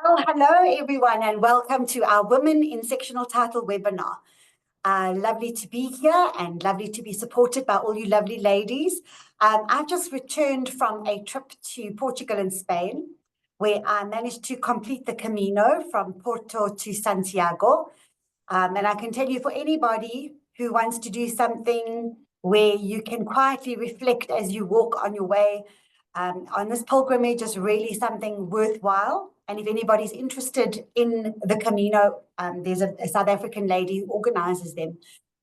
Well, hello everyone, and welcome to our Women in Sectional Title webinar. Lovely to be here and lovely to be supported by all you lovely ladies. I've just returned from a trip to Portugal and Spain, where I managed to complete the Camino from Porto to Santiago. And I can tell you, for anybody who wants to do something where you can quietly reflect as you walk on your way on this pilgrimage, is really something worthwhile. And if anybody's interested in the Camino, there's a South African lady who organizes them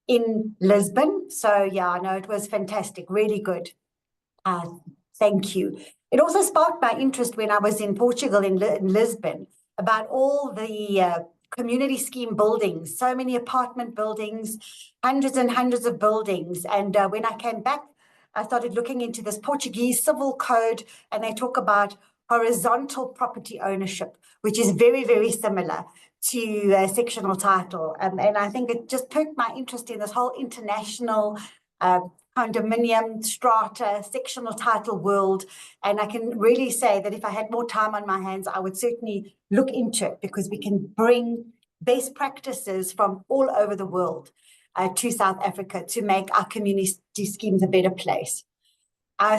in Lisbon. So yeah, I know it was fantastic, really good. Thank you. It also sparked my interest when I was in Portugal, in Lisbon, about all the community scheme buildings, so many apartment buildings, hundreds and hundreds of buildings. And when I came back, I started looking into this Portuguese civil code, and they talk about horizontal property ownership, which is very, very similar to sectional title. And I think it just perked my interest in this whole international condominium, strata, sectional title world. And I can really say that if I had more time on my hands, I would certainly look into it, because we can bring best practices from all over the world to South Africa to make our community schemes a better place.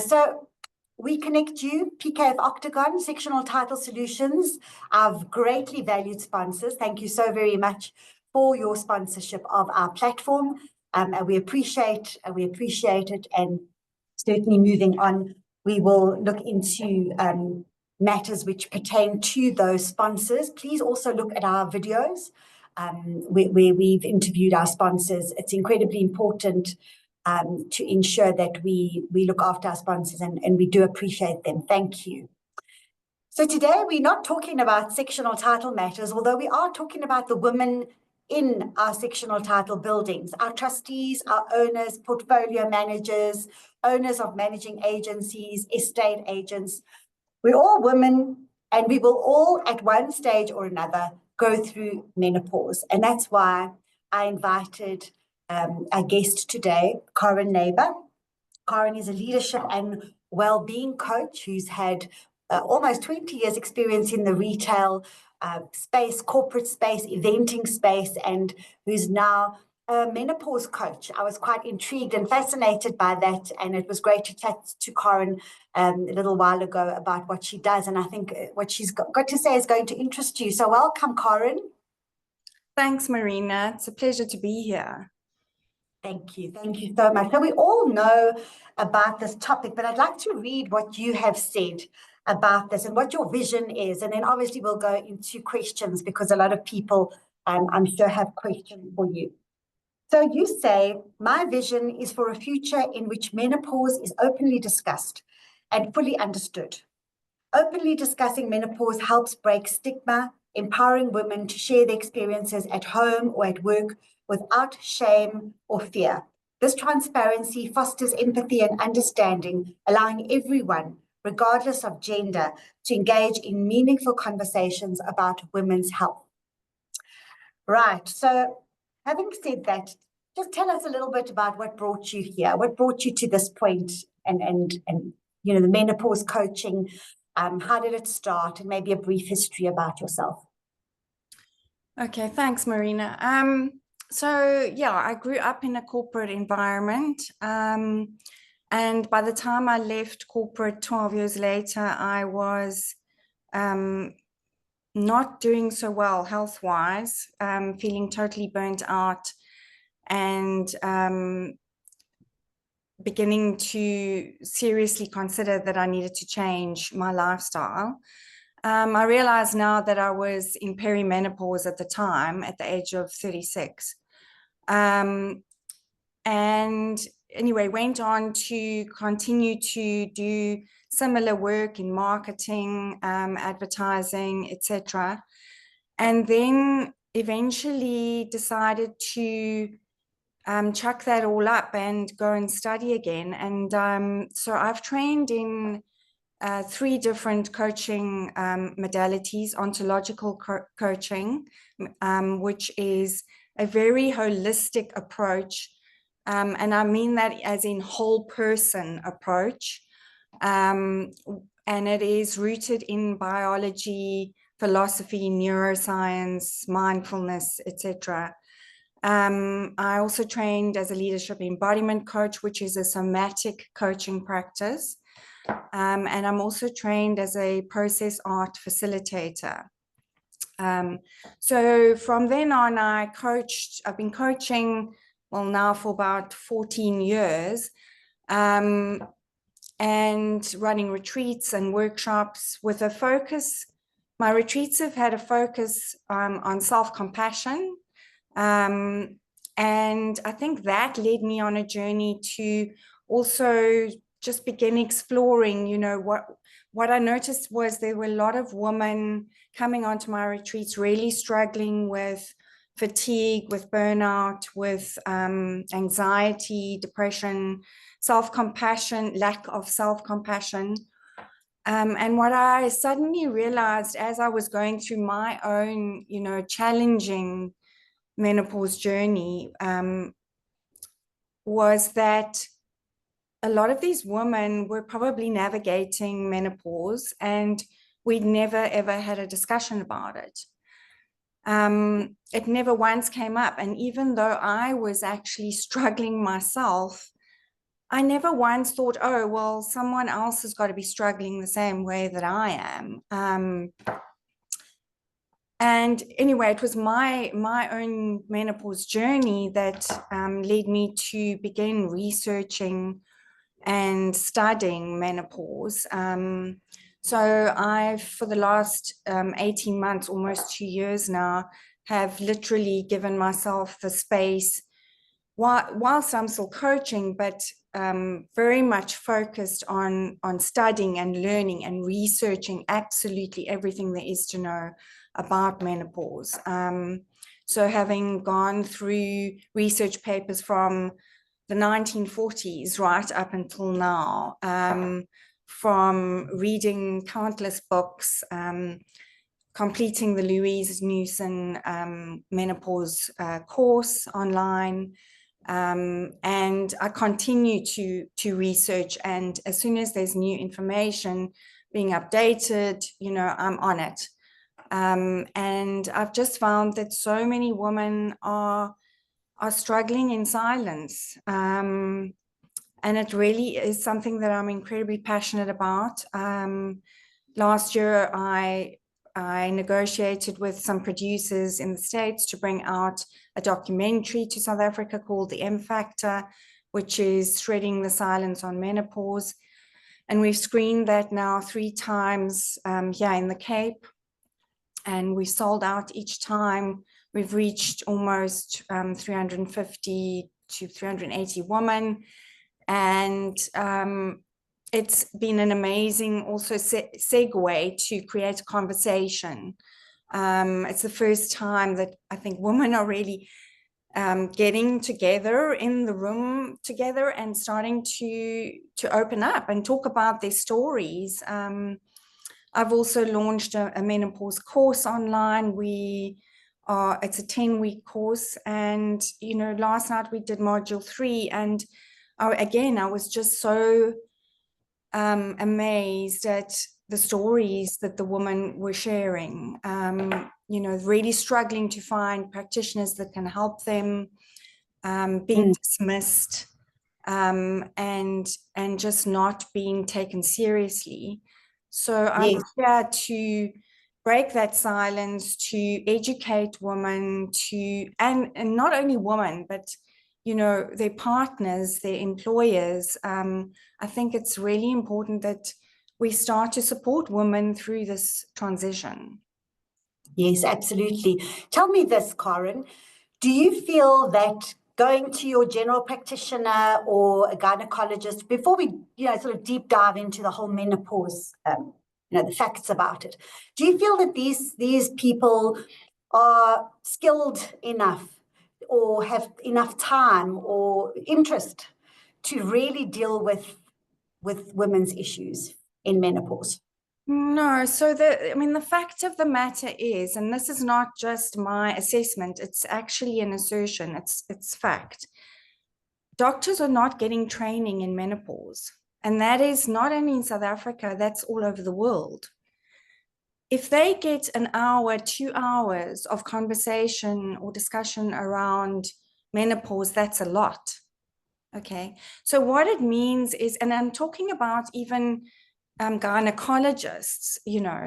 So we connect you, PKF Octagon, Sectional Title Solutions, our greatly valued sponsors. Thank you so very much for your sponsorship of our platform. And we appreciate it. And certainly moving on, we will look into matters which pertain to those sponsors. Please also look at our videos where we've interviewed our sponsors. It's incredibly important to ensure that we look after our sponsors, and we do appreciate them. Thank you. So today we're not talking about sectional title matters, although we are talking about the women in our sectional title buildings, our trustees, our owners, portfolio managers, owners of managing agencies, estate agents. We're all women, and we will all at one stage or another go through menopause. And that's why I invited our guest today, Karen Nebe. Karen is a leadership and well-being coach who's had almost 20 years experience in the retail space, corporate space, eventing space, and who's now a menopause coach. I was quite intrigued and fascinated by that, and it was great to chat to Karen a little while ago about what she does, and I think what she's got to say is going to interest you. So welcome, Karen. Thanks, Marina. It's a pleasure to be here. Thank you so much. So we all know about this topic, but I'd like to read what you have said about this and what your vision is, and then obviously we'll go into questions, because a lot of people I'm sure have questions for you. So you say, my vision is for a future in which menopause is openly discussed and fully understood. Openly discussing menopause helps break stigma, empowering women to share their experiences at home or at work without shame or fear. This transparency fosters empathy and understanding, allowing everyone, regardless of gender, to engage in meaningful conversations about women's health. Right, so having said that, just tell us a little bit about what brought you here, what brought you to this point, and you know, the menopause coaching. How did it start, and maybe a brief history about yourself? Okay, thanks, Marina. So yeah, I grew up in a corporate environment, and by the time I left corporate 12 years later, I was not doing so well health-wise, feeling totally burnt out, and beginning to seriously consider that I needed to change my lifestyle. I realized now that I was in perimenopause at the time, at the age of 36. And anyway, went on to continue to do similar work in marketing, advertising, etc. And then eventually decided to chuck that all up and go and study again. And so I've trained in 3 different coaching modalities: ontological coaching, which is a very holistic approach. And I mean that as in whole person approach. And it is rooted in biology, philosophy, neuroscience, mindfulness, etc. I also trained as a leadership embodiment coach, which is a somatic coaching practice. And I'm also trained as a process art facilitator. So from then on, I've been coaching, well, now for about 14 years, and running retreats and workshops with a focus. My retreats have had a focus on self-compassion. And I think that led me on a journey to also just begin exploring, you know, what I noticed was there were a lot of women coming onto my retreats really struggling with fatigue, with burnout, with anxiety, depression, self-compassion, lack of self-compassion. And what I suddenly realized as I was going through my own, you know, challenging menopause journey was that a lot of these women were probably navigating menopause and we'd never ever had a discussion about it. It never once came up. And even though I was actually struggling myself, I never once thought, oh, well, someone else has got to be struggling the same way that I am. And anyway, it was my own menopause journey that led me to begin researching and studying menopause. So I've, for the last 18 months, almost 2 years now, have literally given myself the space, whilst I'm still coaching, but very much focused on studying and learning and researching absolutely everything there is to know about menopause. So having gone through research papers from the 1940s right up until now, from reading countless books, completing the Louise Newson menopause course online, and I continue to research, and as soon as there's new information being updated, you know, I'm on it. And I've just found that so many women are struggling in silence. And it really is something that I'm incredibly passionate about. Last year, I negotiated with some producers in the States to bring out a documentary to South Africa called The M Factor, which is shredding the silence on menopause. And we've screened that now 3 times here in the Cape. And we sold out each time. We've reached almost 350 to 380 women. And it's been an amazing also segue to create a conversation. It's the first time that I think women are really getting together in the room together and starting to open up and talk about their stories. I've also launched a menopause course online. It's a 10-week course, and you know, last night we did module 3, and again, I was just so amazed at the stories that the women were sharing. You know, really struggling to find practitioners that can help them, being dismissed, and just not being taken seriously. So I'm here to break that silence, to educate women, and not only women, but you know, their partners, their employers. I think it's really important that we start to support women through this transition. Yes, absolutely. Tell me this, Karen. Do you feel that going to your general practitioner or a gynecologist, before we, you know, sort of deep dive into the whole menopause, you know, the facts about it, do you feel that these people are skilled enough or have enough time or interest to really deal with women's issues in menopause? No, so the fact of the matter is, and this is not just my assessment, it's actually an assertion, it's fact. Doctors are not getting training in menopause. And that is not only in South Africa, that's all over the world. if they get an hour, 2 hours of conversation or discussion around menopause, that's a lot. Okay, so what it means is, and I'm talking about even gynecologists,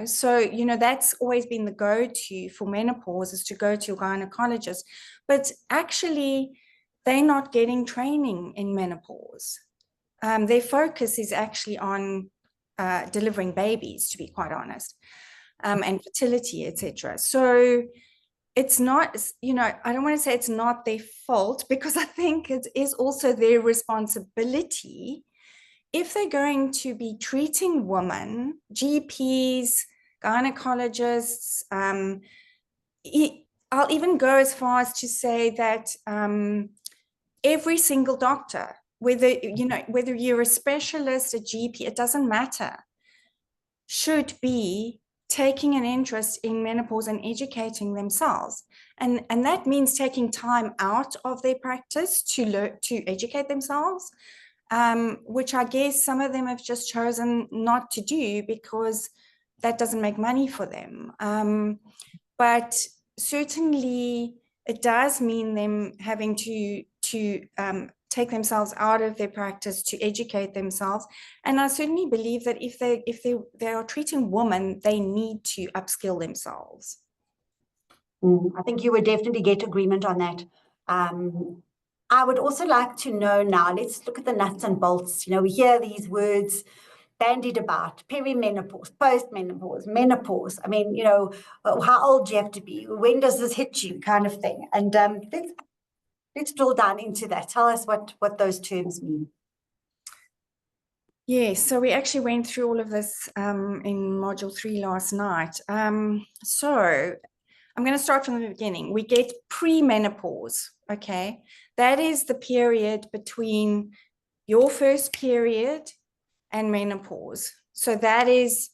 so that's always been the go-to for menopause, is to go to your gynecologist, but actually they're not getting training in menopause. Their focus is actually on delivering babies, to be quite honest, and fertility, etc. So it's not, I don't want to say it's not their fault, because I think it is also their responsibility. If they're going to be treating women, GPs, gynecologists, I'll even go as far as to say that every single doctor, whether you're a specialist, a GP, it doesn't matter, should be taking an interest in menopause and educating themselves. And that means taking time out of their practice to educate themselves, which I guess some of them have just chosen not to do because that doesn't make money for them. But certainly it does mean them having to take themselves out of their practice to educate themselves. And I certainly believe that if they are treating women, they need to upskill themselves. I think you would definitely get agreement on that. I would also like to know now, let's look at the nuts and bolts. We hear these words bandied about: perimenopause, postmenopause, menopause. I mean, how old do you have to be? When does this hit you, kind of thing? And let's drill down into that. Tell us what those terms mean. Yes, so we actually went through all of this in module 3 last night. So I'm going to start from the beginning. We get premenopause, okay? That is the period between your first period and menopause. So that is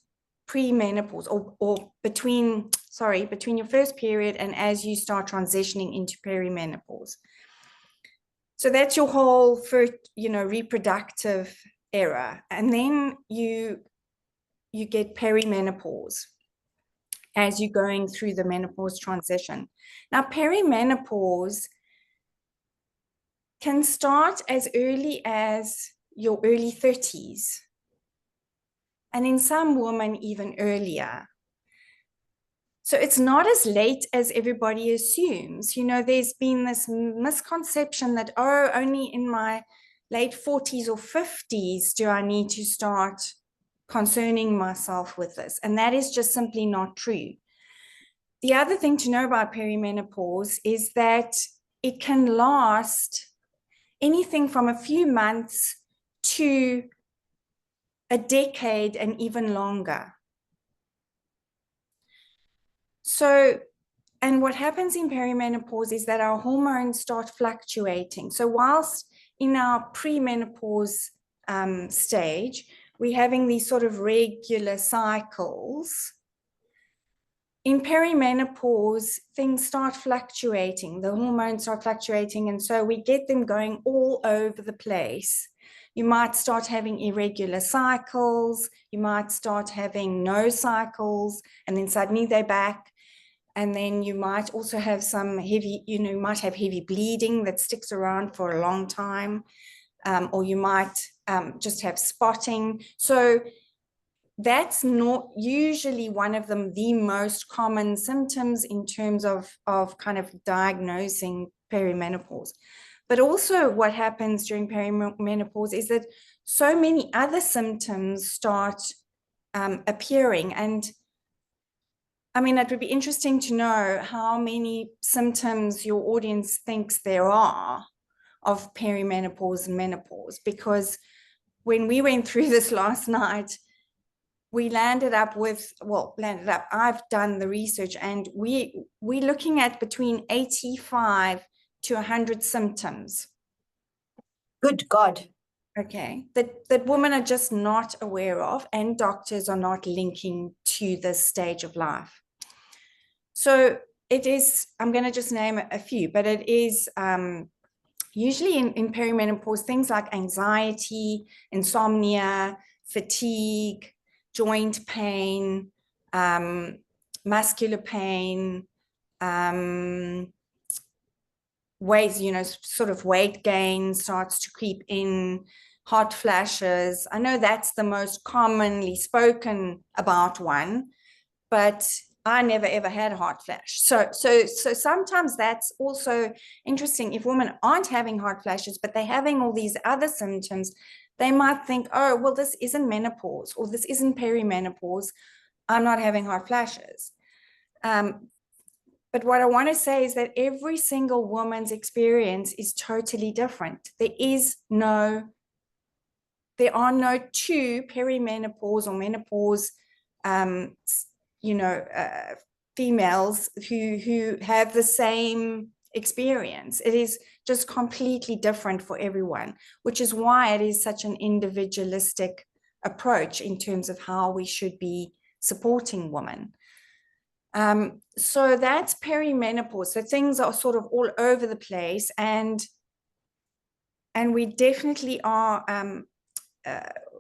premenopause, or between your first period and as you start transitioning into perimenopause. So that's your whole first, reproductive era. And then you get perimenopause as you're going through the menopause transition. Now, perimenopause can start as early as your early 30s, and in some women even earlier. So it's not as late as everybody assumes. There's been this misconception that, only in my late 40s or 50s do I need to start concerning myself with this. And that is just simply not true. The other thing to know about perimenopause is that it can last anything from a few months to a decade and even longer. So, and what happens in perimenopause is that our hormones start fluctuating. So whilst in our premenopause stage, we're having these sort of regular cycles, in perimenopause, things start fluctuating. The hormones start fluctuating, and so we get them going all over the place. You might start having irregular cycles. You might start having no cycles, and then suddenly they're back. And then you might also have some heavy, you might have heavy bleeding that sticks around for a long time, or you might just have spotting. So that's not usually one of them, the most common symptoms in terms of kind of diagnosing perimenopause. But also what happens during perimenopause is that so many other symptoms start appearing. And I mean, it would be interesting to know how many symptoms your audience thinks there are of perimenopause and menopause, because when we went through this last night, we landed up, I've done the research, and we're looking at between 85 to 100 symptoms. Good God. Okay, that women are just not aware of, and doctors are not linking to this stage of life. So it is, I'm going to just name a few, but it is usually in perimenopause, things like anxiety, insomnia, fatigue, joint pain, muscular pain, weight, sort of weight gain starts to creep in, hot flashes. I know that's the most commonly spoken about one, but I never ever had a hot flash. So sometimes that's also interesting. If women aren't having hot flashes, but they're having all these other symptoms, they might think, oh, well, this isn't menopause or this isn't perimenopause. I'm not having hot flashes. But what I want to say is that every single woman's experience is totally different. There are no two perimenopause or menopause, females who have the same experience. It is just completely different for everyone, which is why it is such an individualistic approach in terms of how we should be supporting women. So that's perimenopause. So things are sort of all over the place, and we definitely are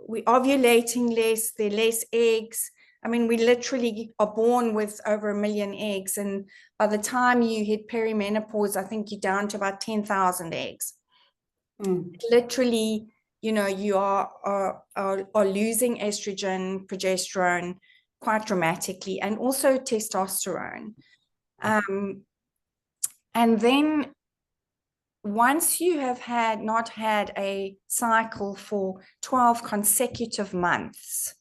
we're ovulating less, there are less eggs. I mean, we literally are born with over 1 million eggs, and by the time you hit perimenopause, I think you're down to about 10,000 eggs. Literally, you are losing estrogen, progesterone quite dramatically, and also testosterone. And then once you have not had a cycle for 12 consecutive months,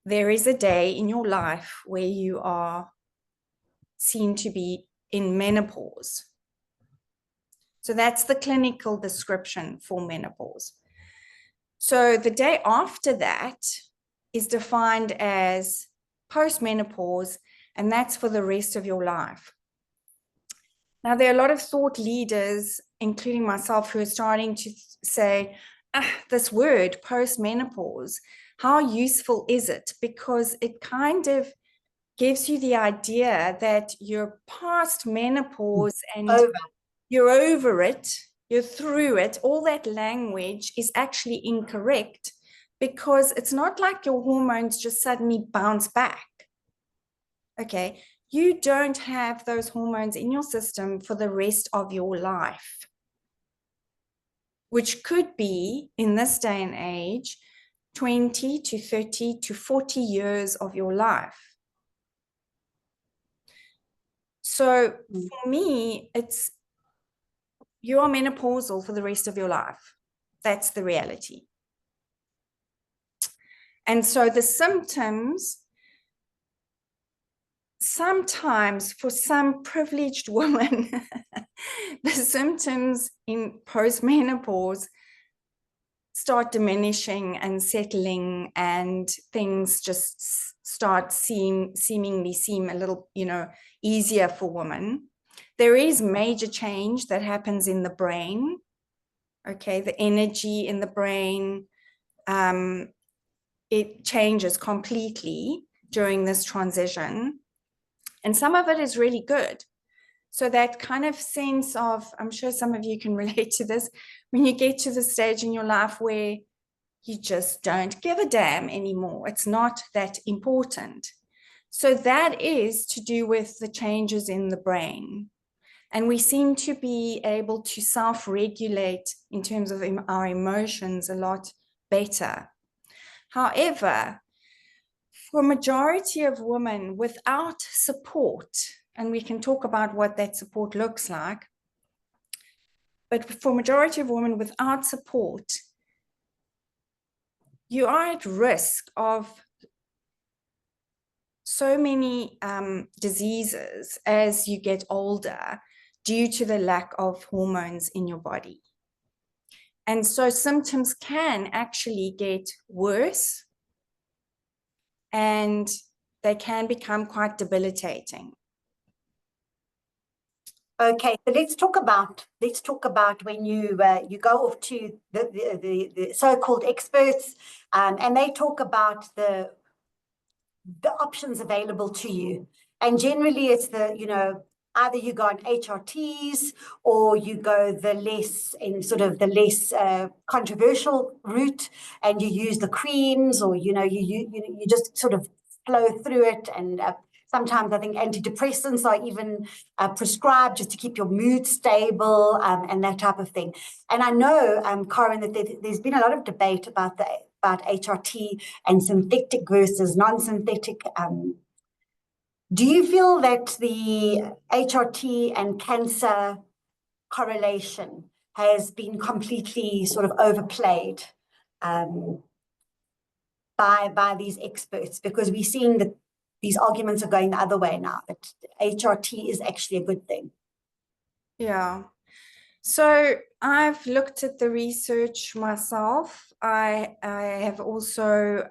there is a day in your life where you are seen to be in menopause. So that's the clinical description for menopause. So the day after that is defined as postmenopause, and that's for the rest of your life. Now, there are a lot of thought leaders, including myself, who are starting to say, this word, postmenopause, how useful is it? Because it kind of gives you the idea that you're past menopause and you're over it, you're through it. All that language is actually incorrect, because it's not like your hormones just suddenly bounce back. Okay, you don't have those hormones in your system for the rest of your life, which could be, in this day and age, 20 to 30 to 40 years of your life. So for me, it's you are menopausal for the rest of your life. That's the reality. And so the symptoms, sometimes for some privileged women, the symptoms in postmenopause start diminishing and settling, and things just start seemingly seem a little, easier for women. There is major change that happens in the brain. Okay, the energy in the brain, it changes completely during this transition. And some of it is really good. So that kind of sense of, I'm sure some of you can relate to this, when you get to the stage in your life where you just don't give a damn anymore. It's not that important. So that is to do with the changes in the brain. And we seem to be able to self-regulate in terms of our emotions a lot better. However, for a majority of women without support, and we can talk about what that support looks like, but for a majority of women without support, you are at risk of so many diseases as you get older due to the lack of hormones in your body. And so symptoms can actually get worse, and they can become quite debilitating. Okay, so let's talk about when you go off to the so-called experts, and they talk about the options available to you, and generally it's the either you go on HRTs or you go the less controversial route, and you use the creams, or you just sort of flow through it. And sometimes I think antidepressants are even prescribed just to keep your mood stable, and that type of thing. And I know, Karen, that there's been a lot of debate about HRT and synthetic versus non-synthetic. Do you feel that the HRT and cancer correlation has been completely sort of overplayed by these experts? Because we're seeing that these arguments are going the other way now, that HRT is actually a good thing. Yeah. So I've looked at the research myself. I have also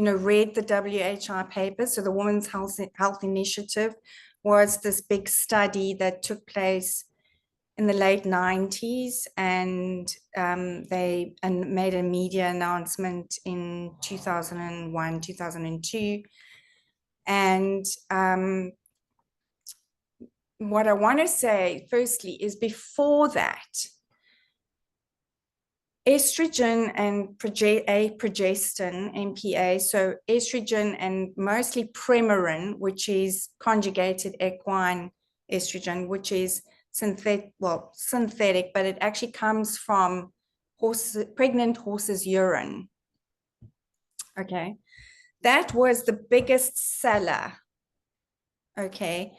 read the WHI paper. So the Women's Health Initiative was this big study that took place in the late 90s, and they made a media announcement in 2001, 2002. And what I want to say firstly is, before that, estrogen and progestin, MPA, so estrogen and mostly Premarin, which is conjugated equine estrogen, which is synthetic, but it actually comes from pregnant horses' urine. Okay, that was the biggest seller, okay,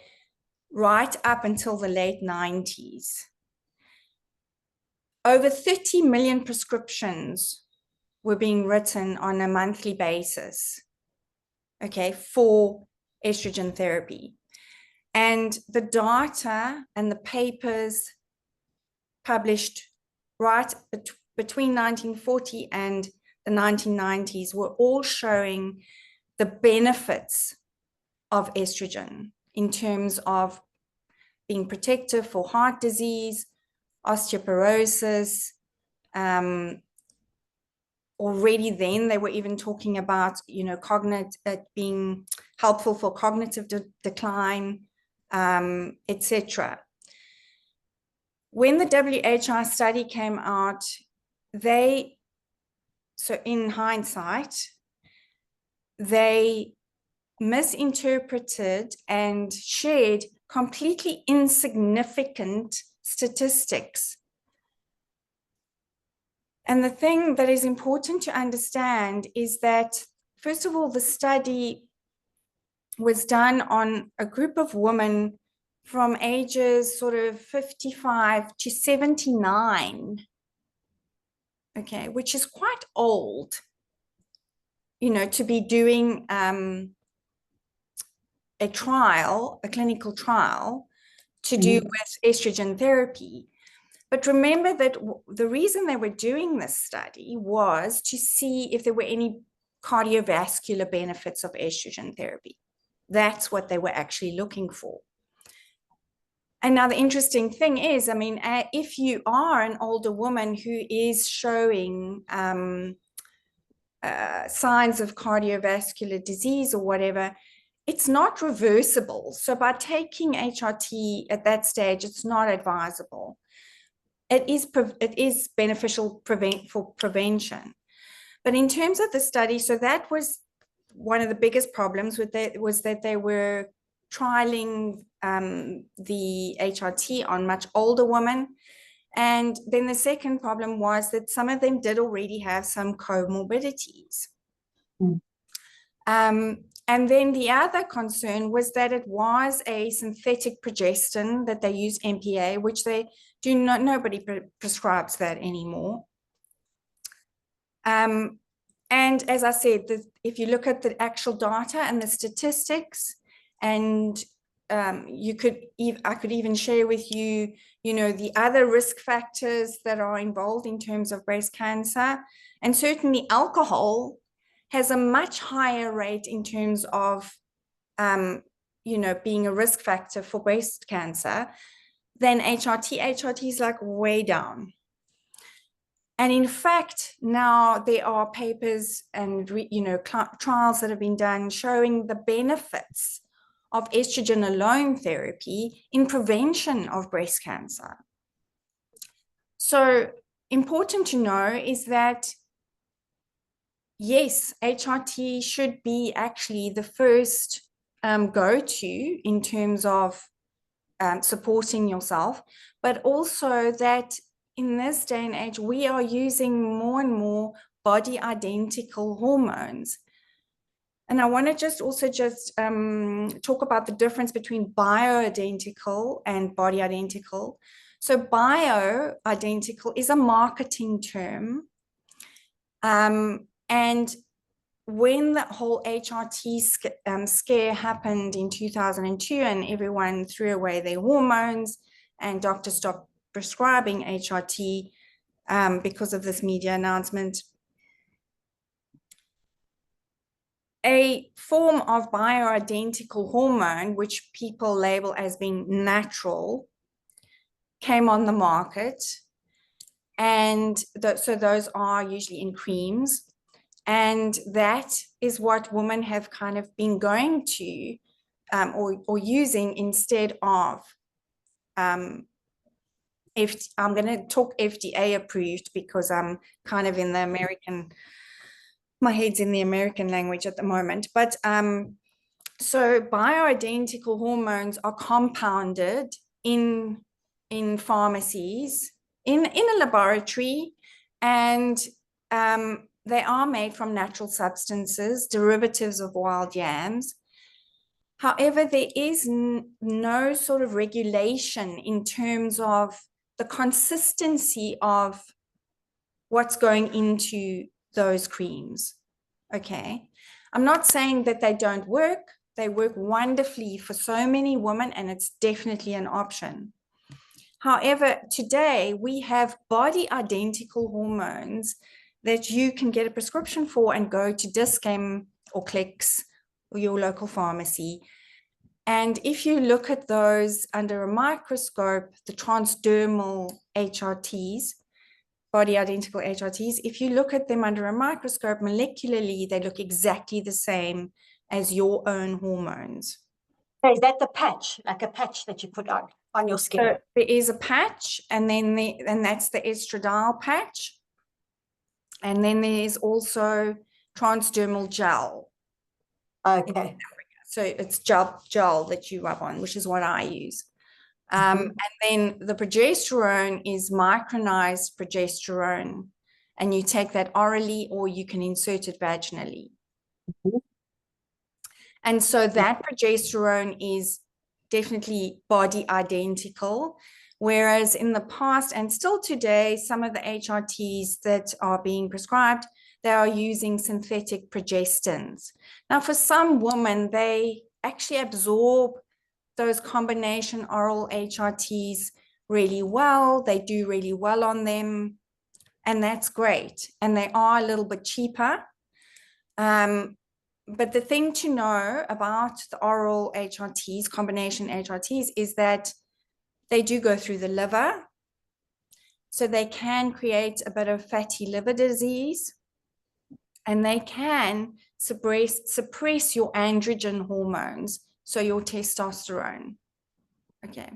right up until the late 90s. Over 30 million prescriptions were being written on a monthly basis, okay, for estrogen therapy. And the data and the papers published right between 1940 and the 1990s were all showing the benefits of estrogen in terms of being protective for heart disease, osteoporosis. Already then they were even talking about, being helpful for cognitive decline, etc. When the WHI study came out, so in hindsight, they misinterpreted and shared completely insignificant statistics. And the thing that is important to understand is that, first of all, the study was done on a group of women from ages sort of 55 to 79, okay, which is quite old, to be doing a clinical trial to do with estrogen therapy. But remember that the reason they were doing this study was to see if there were any cardiovascular benefits of estrogen therapy. That's what they were actually looking for. And now the interesting thing is, if you are an older woman who is showing signs of cardiovascular disease or whatever, it's not reversible. So by taking HRT at that stage, it's not advisable. It is beneficial for prevention. But in terms of the study, so that was one of the biggest problems was that they were trialing the HRT on much older women. And then the second problem was that some of them did already have some comorbidities. And then the other concern was that it was a synthetic progestin that they use, MPA, which nobody prescribes that anymore. And as I said, if you look at the actual data and the statistics, and I could even share with you, the other risk factors that are involved in terms of breast cancer, and certainly alcohol has a much higher rate in terms of, being a risk factor for breast cancer than HRT. HRT is like way down. And in fact, now there are papers and, trials that have been done showing the benefits of estrogen alone therapy in prevention of breast cancer. So important to know is that, yes, HRT should be actually the first go-to in terms of supporting yourself, but also that in this day and age, we are using more and more body identical hormones. And I want to just talk about the difference between bioidentical and body identical. So bioidentical is a marketing term. And when the whole HRT scare happened in 2002 and everyone threw away their hormones and doctors stopped prescribing HRT because of this media announcement, a form of bioidentical hormone, which people label as being natural, came on the market. And so those are usually in creams. And that is what women have kind of been going to or using instead of, I'm going to talk FDA approved because I'm kind of in the American, my head's in the American language at the moment. But so bioidentical hormones are compounded in pharmacies, in a laboratory, and they are made from natural substances, derivatives of wild yams. However, there is no sort of regulation in terms of the consistency of what's going into those creams. Okay. I'm not saying that they don't work. They work wonderfully for so many women, and it's definitely an option. However, today we have body identical hormones that you can get a prescription for and go to Dis-Chem or Clicks or your local pharmacy. And if you look at those under a microscope, the transdermal HRTs, body identical HRTs, if you look at them under a microscope molecularly, they look exactly the same as your own hormones. So is that the patch, like a patch that you put on your skin? So there is a patch, and then that's the estradiol patch. And then there's also transdermal gel. Okay. So it's gel that you rub on, which is what I use. And then the progesterone is micronized progesterone, and you take that orally or you can insert it vaginally. And so that progesterone is definitely body identical, whereas in the past and still today, some of the HRTs that are being prescribed, they are using synthetic progestins. Now, for some women, they actually absorb those combination oral HRTs really well. They do really well on them, and that's great. And they are a little bit cheaper. But the thing to know about the oral HRTs, combination HRTs, is that they do go through the liver. So they can create a bit of fatty liver disease, and they can suppress your androgen hormones, so your testosterone. Okay.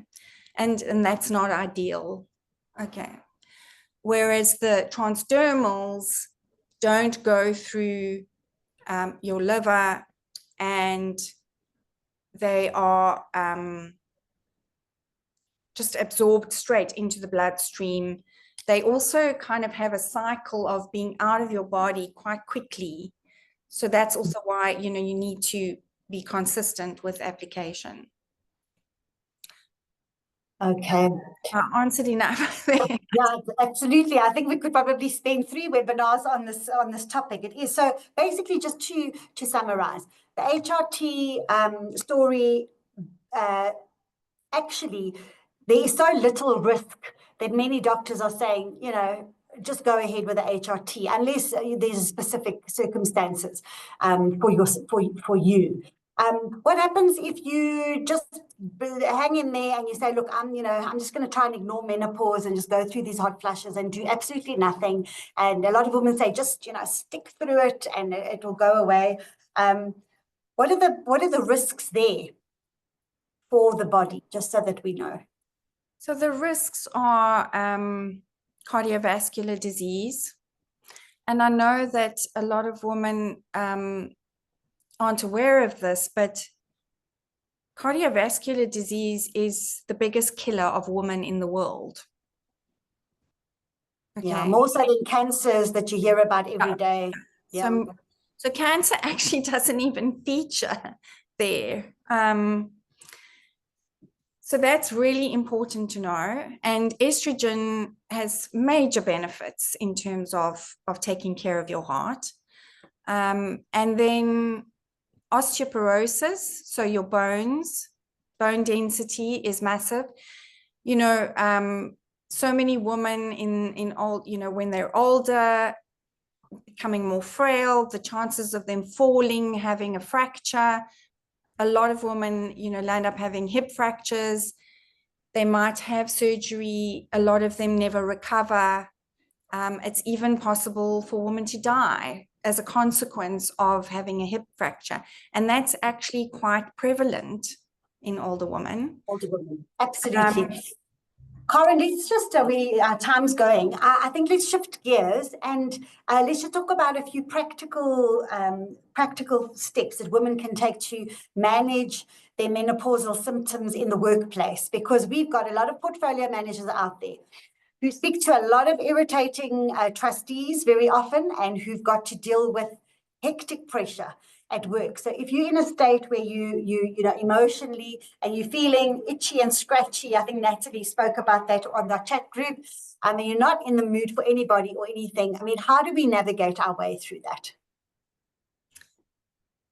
And that's not ideal. Okay. Whereas the transdermals don't go through your liver, and they are just absorbed straight into the bloodstream. They also kind of have a cycle of being out of your body quite quickly. So that's also why, you need to be consistent with application. Okay. I answered enough. Yeah, absolutely. I think we could probably spend 3 webinars on this topic. It is so basically, just to summarize, the HRT story, actually, there is so little risk that many doctors are saying, just go ahead with the HRT unless there's specific circumstances for you. What happens if you just hang in there and you say, look, I'm just going to try and ignore menopause and just go through these hot flushes and do absolutely nothing. And a lot of women say, just, stick through it and it will go away. What are the risks there? for the body, just so that we know? So the risks are cardiovascular disease. And I know that a lot of women aren't aware of this, but cardiovascular disease is the biggest killer of women in the world. Okay. Yeah, more so than cancers that you hear about every day. Yeah. So cancer actually doesn't even feature there. So that's really important to know. And estrogen has major benefits in terms of taking care of your heart. And then osteoporosis, so your bones, bone density is massive. You know, so many women in old, you know, when they're older, becoming more frail, the chances of them falling, having a fracture. A lot of women, you know, land up having hip fractures. They might have surgery. A lot of them never recover. It's even possible for women to die as a consequence of having a hip fracture. And that's actually quite prevalent in older women. Older women, absolutely. Karen, let's just, our time's going. I think let's shift gears and let's just talk about a few practical steps that women can take to manage their menopausal symptoms in the workplace, because we've got a lot of portfolio managers out there who speak to a lot of irritating trustees very often and who've got to deal with hectic pressure at work. So if you're in a state where you know, emotionally and you're feeling itchy and scratchy, I think Natalie spoke about that on the chat group. I mean, you're not in the mood for anybody or anything. I mean, how do we navigate our way through that?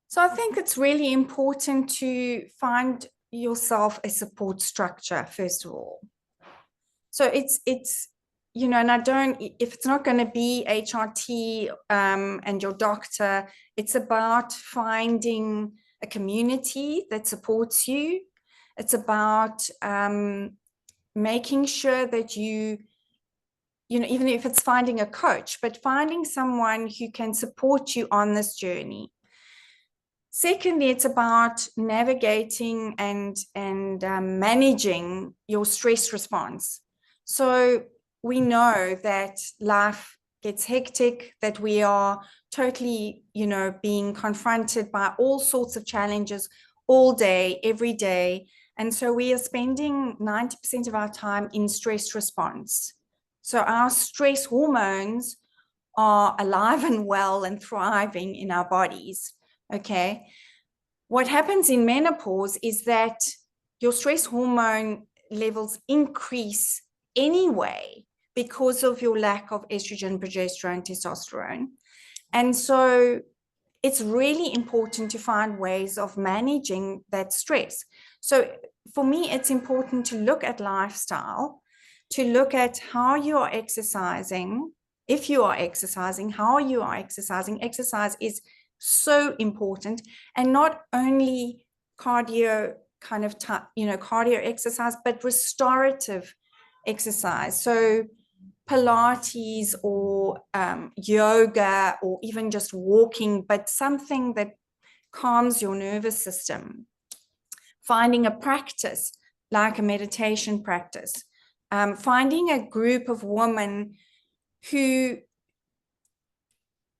So I think it's really important to find yourself a support structure, first of all. So it's you know, and I don't, if it's not going to be HRT and your doctor, it's about finding a community that supports you. It's about making sure that you know, even if it's finding a coach, but finding someone who can support you on this journey. Secondly, it's about navigating and managing your stress response. So we know that life gets hectic, that we are totally, you know, being confronted by all sorts of challenges all day, every day. And so we are spending 90% of our time in stress response. So our stress hormones are alive and well and thriving in our bodies. Okay. What happens in menopause is that your stress hormone levels increase anyway because of your lack of estrogen, progesterone, testosterone. And so it's really important to find ways of managing that stress. So for me, it's important to look at lifestyle, to look at how you are exercising. If you are exercising, how you are exercising. Exercise is so important, and not only cardio kind of, you know, cardio exercise, but restorative exercise. So Pilates or yoga, or even just walking, but something that calms your nervous system. Finding a practice like a meditation practice. Finding a group of women who,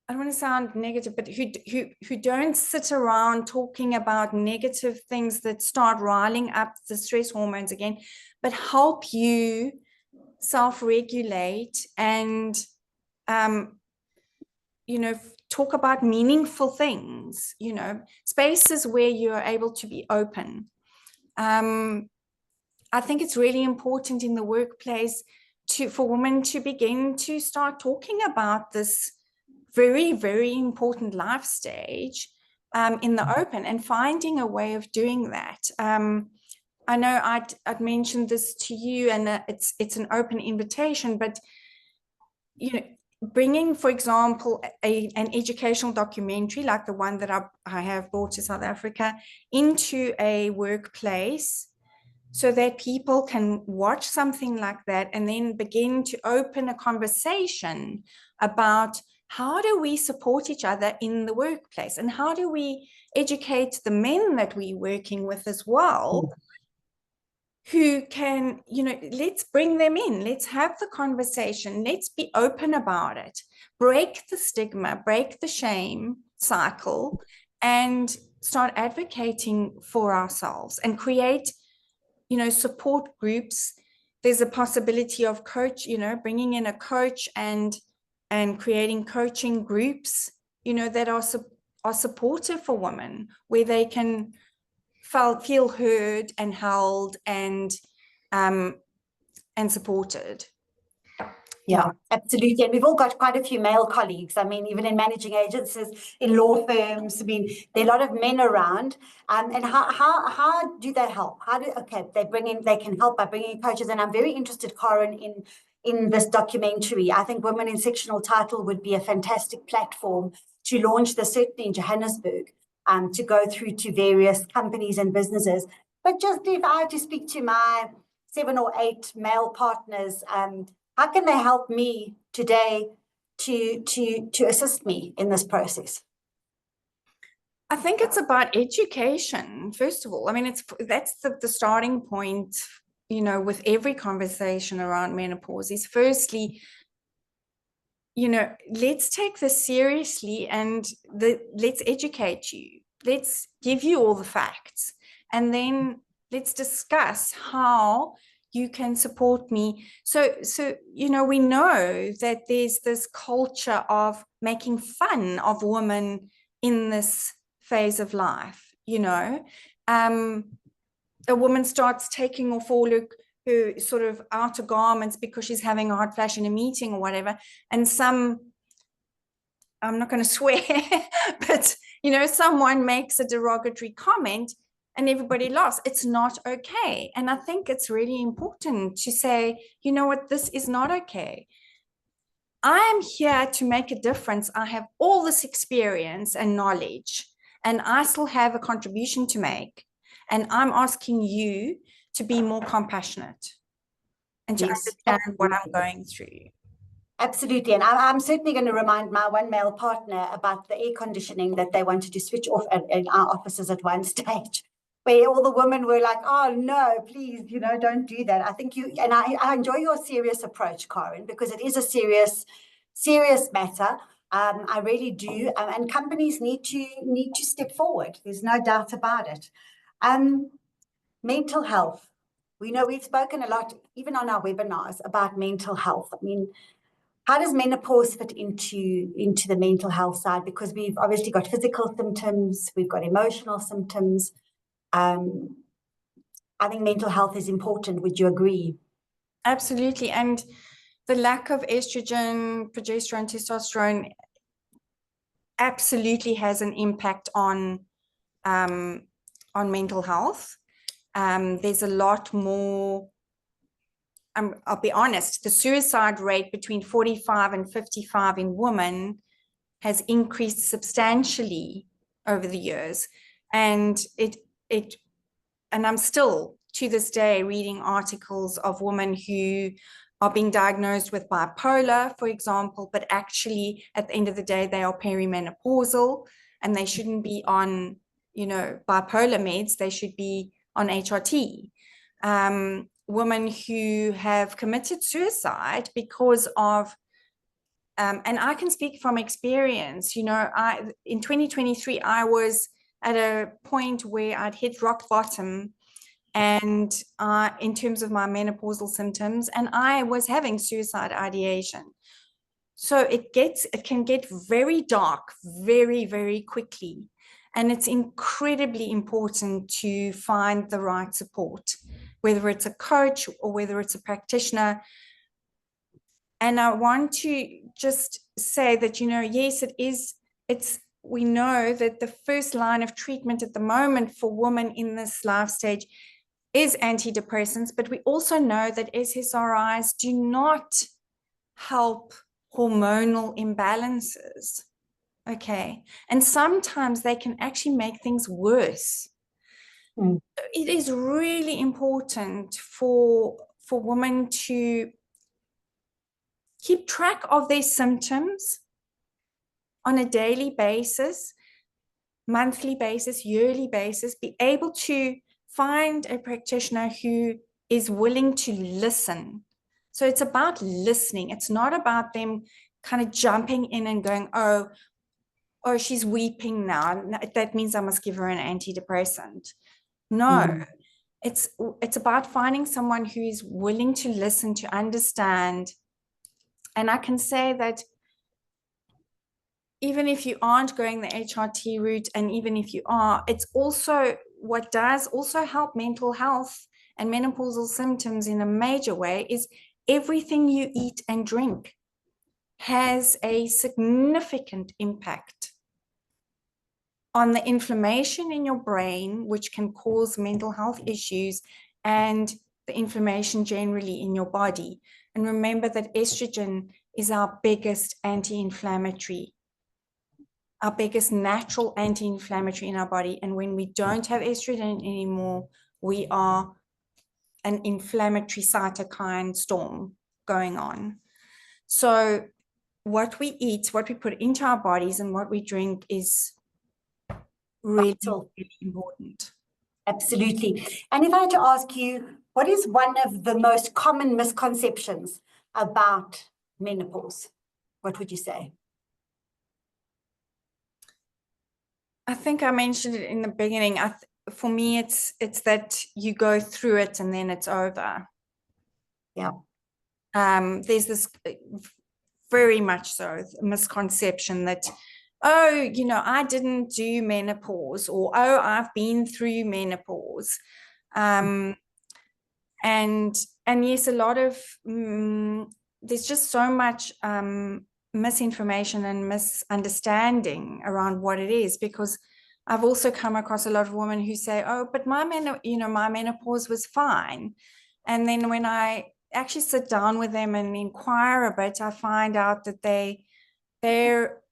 I don't want to sound negative, but who don't sit around talking about negative things that start riling up the stress hormones again, but help you self-regulate and, you know, talk about meaningful things, you know, spaces where you're able to be open. I think it's really important in the workplace for women to begin to start talking about this very, very important life stage in the open, and finding a way of doing that. I know I'd mentioned this to you, and it's an open invitation, but, you know, bringing, for example, an educational documentary like the one that I have brought to South Africa into a workplace, so that people can watch something like that and then begin to open a conversation about how do we support each other in the workplace, and how do we educate the men that we're working with as well who can, let's bring them in. Let's have the conversation. Let's be open about it. Break the stigma, break the shame cycle, and start advocating for ourselves and create, support groups. There's a possibility of bringing in a coach and creating coaching groups, that are supportive for women, where they can feel heard and held and supported. Yeah, absolutely. And we've all got quite a few male colleagues. I mean, even in managing agencies, in law firms, I mean, there are a lot of men around. And how do they help? They can help by bringing coaches. And I'm very interested, Karen, in this documentary. I think Women in Sectional Title would be a fantastic platform to launch this, certainly in Johannesburg, to go through to various companies and businesses. But just if I had to speak to my 7 or 8 male partners, how can they help me today to assist me in this process? I think it's about education, first of all. I mean, that's the starting point, with every conversation around menopause, is firstly, let's take this seriously and let's educate you. Let's give you all the facts. And then let's discuss how you can support me. So, we know that there's this culture of making fun of women in this phase of life, a woman starts taking off all her sort of outer garments because she's having a hot flash in a meeting or whatever. And I'm not going to swear, but, someone makes a derogatory comment and everybody laughs. It's not okay. And I think it's really important to say, you know what, this is not okay. I am here to make a difference. I have all this experience and knowledge, and I still have a contribution to make. And I'm asking you to be more compassionate and to understand what I'm going through. Absolutely. And I'm certainly going to remind my one male partner about the air conditioning that they wanted to switch off in our offices at one stage, where all the women were like, oh, no, please, don't do that. I think I enjoy your serious approach, Karen, because it is a serious matter. I really do. And companies need to step forward. There's no doubt about it. Mental health. We know we've spoken a lot, even on our webinars, about mental health. I mean, how does menopause fit into the mental health side? Because we've obviously got physical symptoms, we've got emotional symptoms. I think mental health is important. Would you agree? Absolutely. And the lack of estrogen, progesterone, testosterone absolutely has an impact on mental health. There's a lot more. I'll be honest, the suicide rate between 45 and 55 in women has increased substantially over the years. And I'm still to this day reading articles of women who are being diagnosed with bipolar, for example, but actually at the end of the day, they are perimenopausal and they shouldn't be on, bipolar meds. They should be on HRT. Women who have committed suicide because of, and I can speak from experience, in 2023, I was at a point where I'd hit rock bottom and in terms of my menopausal symptoms, and I was having suicide ideation. So it can get very dark very, very quickly. And it's incredibly important to find the right support, whether it's a coach or whether it's a practitioner. And I want to just say that, yes, we know that the first line of treatment at the moment for women in this life stage is antidepressants, but we also know that SSRIs do not help hormonal imbalances. Okay. And sometimes they can actually make things worse. It is really important for women to keep track of their symptoms on a daily basis, monthly basis, yearly basis, be able to find a practitioner who is willing to listen. So it's about listening. It's not about them kind of jumping in and going, oh, she's weeping now, that means I must give her an antidepressant. No, it's about finding someone who is willing to listen, to understand. And I can say that even if you aren't going the HRT route, and even if you are, it's also what does also help mental health and menopausal symptoms in a major way is everything you eat and drink has a significant impact on the inflammation in your brain, which can cause mental health issues, and the inflammation generally in your body. And remember that estrogen is our biggest anti-inflammatory, our biggest natural anti-inflammatory in our body. And when we don't have estrogen anymore, we are an inflammatory cytokine storm going on. So what we eat, what we put into our bodies, and what we drink is really, really important. Absolutely. And if I had to ask you, what is one of the most common misconceptions about menopause? What would you say? I think I mentioned it in the beginning. For me, it's that you go through it and then it's over. Yeah. There's this very much so misconception that, oh, you know, I didn't do menopause, or oh, I've been through menopause. And yes, a lot of there's just so much misinformation and misunderstanding around what it is, because I've also come across a lot of women who say, oh, but my menopause was fine. And then when I actually sit down with them and inquire a bit, I find out that they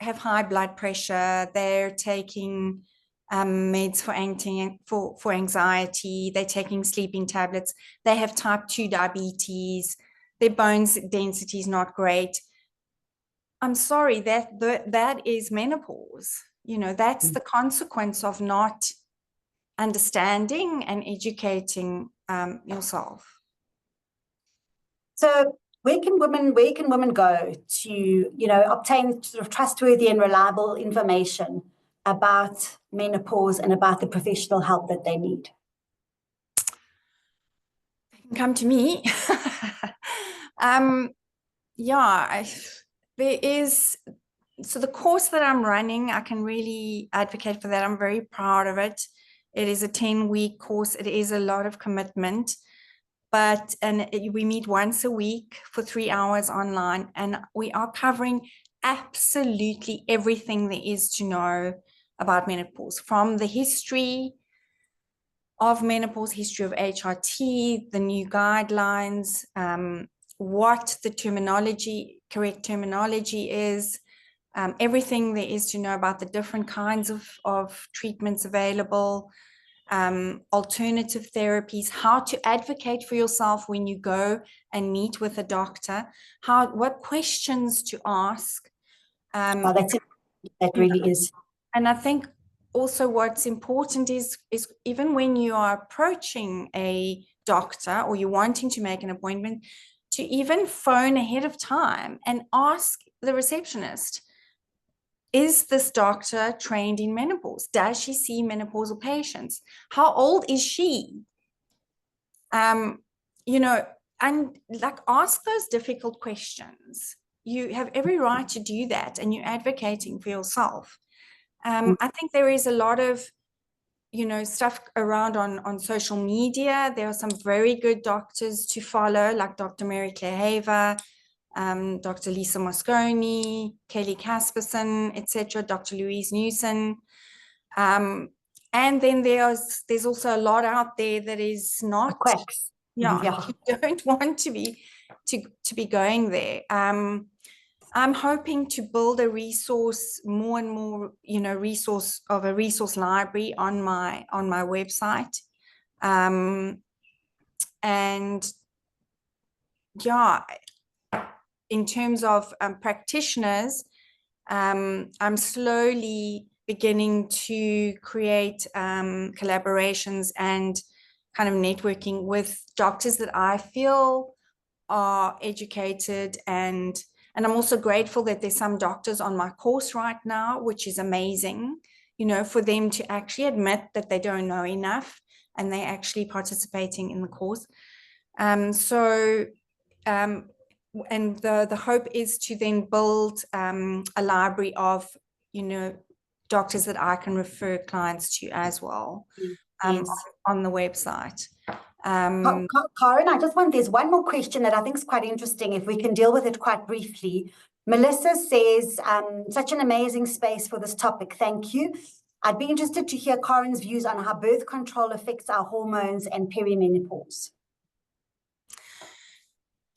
have high blood pressure, they're taking meds for anxiety, they're taking sleeping tablets, they have type 2 diabetes, their bones density is not great. I'm sorry, that is menopause. You know, that's the consequence of not understanding and educating yourself. So where can women go to, obtain sort of trustworthy and reliable information about menopause and about the professional help that they need? They can come to me. There is, so the course that I'm running, I can really advocate for that. I'm very proud of it. It is a 10-week course. It is a lot of commitment, we meet once a week for 3 hours online, and we are covering absolutely everything there is to know about menopause, from the history of menopause, history of HRT, the new guidelines, what the correct terminology is, everything there is to know about the different kinds of treatments available, alternative therapies, how to advocate for yourself when you go and meet with a doctor, what questions to ask. That really is. And I think also what's important is even when you are approaching a doctor or you're wanting to make an appointment, to even phone ahead of time and ask the receptionist, is this doctor trained in menopause? Does she see menopausal patients? How old is she? And like, ask those difficult questions. You have every right to do that, and you're advocating for yourself. I think there is a lot of, stuff around on social media. There are some very good doctors to follow, like Dr. Mary Claire Haver, Dr. Lisa Mosconi, Kelly Casperson, etc., Dr. Louise Newson. And then there's also a lot out there that is not quacks. Yeah, you don't want to be going there. I'm hoping to build a resource, more and more, a resource library on my website. And yeah, in terms of practitioners, I'm slowly beginning to create collaborations and kind of networking with doctors that I feel are educated, and I'm also grateful that there's some doctors on my course right now, which is amazing, you know, for them to actually admit that they don't know enough and they're actually participating in the course. And the hope is to then build a library of, you know, doctors that I can refer clients to as well. Yes. On the website. Karen, there's one more question that I think is quite interesting, if we can deal with it quite briefly. Melissa says, such an amazing space for this topic. Thank you. I'd be interested to hear Karen's views on how birth control affects our hormones and perimenopause.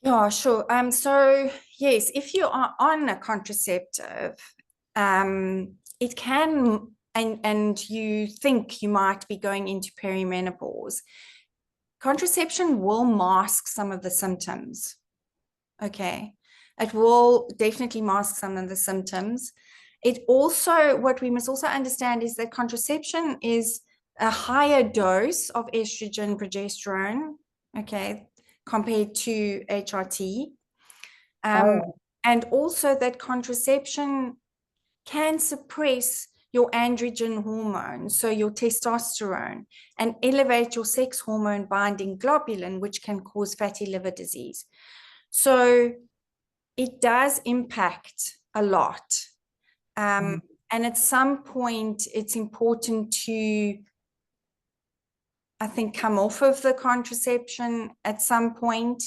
Yeah, sure. So yes, if you are on a contraceptive, it can, and you think you might be going into perimenopause, contraception will mask some of the symptoms. Okay. It will definitely mask some of the symptoms. It also, what we must also understand is that contraception is a higher dose of estrogen, progesterone, okay, compared to HRT. And also that contraception can suppress your androgen hormone, so your testosterone, and elevate your sex hormone binding globulin, which can cause fatty liver disease. So it does impact a lot. And at some point, it's important to, I think, come off of the contraception at some point,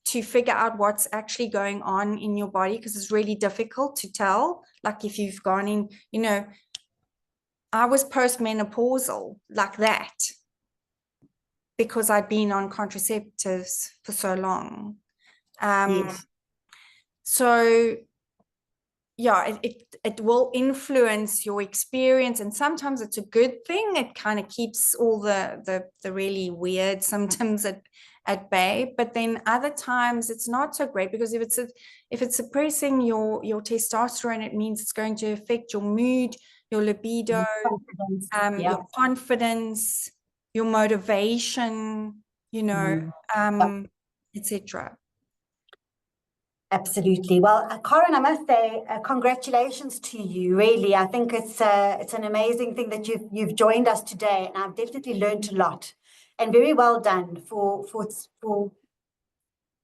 to figure out what's actually going on in your body, because it's really difficult to tell. Like if you've gone in, you know, I was postmenopausal like that because I'd been on contraceptives for so long. Yes. So yeah, it will influence your experience, and sometimes it's a good thing. It kind of keeps all the really weird symptoms at bay. But then other times it's not so great, because if it's suppressing your testosterone, it means it's going to affect your mood, your libido, your confidence, your motivation, you know, etc. Absolutely. Well, Karen, I must say, congratulations to you. Really, I think it's an amazing thing that you've joined us today, and I've definitely learned a lot. And very well done for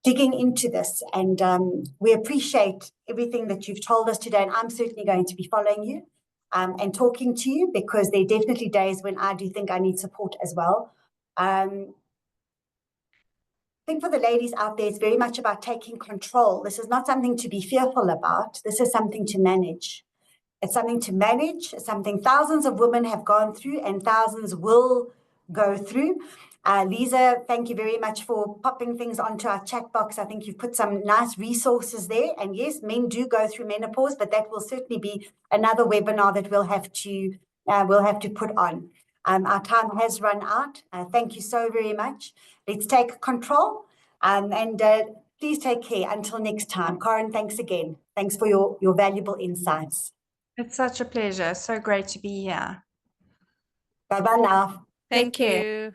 digging into this. And we appreciate everything that you've told us today. And I'm certainly going to be following you and talking to you, because there are definitely days when I do think I need support as well. I think for the ladies out there, it's very much about taking control. This is not something to be fearful about. This is something to manage. It's something to manage, something thousands of women have gone through and thousands will go through. Lisa, thank you very much for popping things onto our chat box. I think you've put some nice resources there. And yes, men do go through menopause, but that will certainly be another webinar that we'll have to put on. Our time has run out. Thank you so very much. Let's take control, and please take care until next time. Karen, thanks again. Thanks for your valuable insights. It's such a pleasure. So great to be here. Bye-bye now. Thank you.